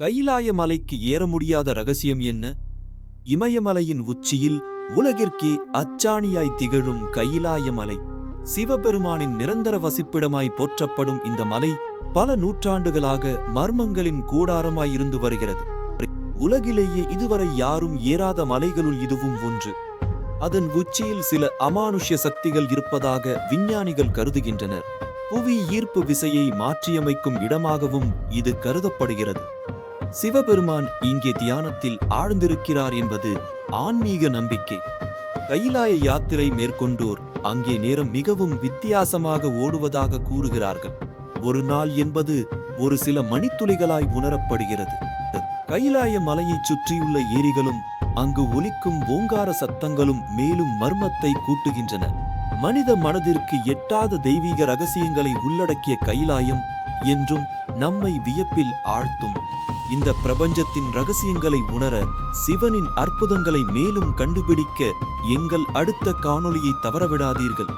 கைலாய மலைக்கு ஏற முடியாத ரகசியம் என்ன? இமயமலையின் உச்சியில் உலகிற்கே அச்சாணியாய் திகழும் கைலாய மலை. சிவபெருமானின் நிரந்தர வசிப்பிடமாய் போற்றப்படும் இந்த மலை பல நூற்றாண்டுகளாக மர்மங்களின் கூடாரமாயிருந்து வருகிறது. உலகிலேயே இதுவரை யாரும் ஏறாத மலைகளுள் இதுவும் ஒன்று. அதன் உச்சியில் சில அமானுஷ்ய சக்திகள் இருப்பதாக விஞ்ஞானிகள் கருதுகின்றனர். புவி ஈர்ப்பு விசையை மாற்றியமைக்கும் இடமாகவும் இது கருதப்படுகிறது. சிவபெருமான் இங்கே தியானத்தில் ஆழ்ந்திருக்கிறார் என்பது ஆன்மீக நம்பிக்கை. கைலாய யாத்திரை மேற்கொண்டோர் அங்கே நேரம் மிகவும் வித்தியாசமாக ஓடுவதாக கூறுகிறார்கள். ஒரு நாள் என்பது ஒரு சில மணித்துளிகளாய் உணரப்படுகிறது. கைலாய மலையைச் சுற்றியுள்ள ஏரிகளும் அங்கு ஒலிக்கும் ஓங்கார சத்தங்களும் மேலும் மர்மத்தை கூட்டுகின்றன. மனித மனதிற்கு எட்டாத தெய்வீக ரகசியங்களை உள்ளடக்கிய கைலாயம் என்றும் நம்மை வியப்பில் ஆழ்த்தும். இந்த பிரபஞ்சத்தின் ரகசியங்களை உணர, சிவனின் அற்புதங்களை மேலும் கண்டுபிடிக்க எங்கள் அடுத்த காணொளியை தவறவிடாதீர்கள்.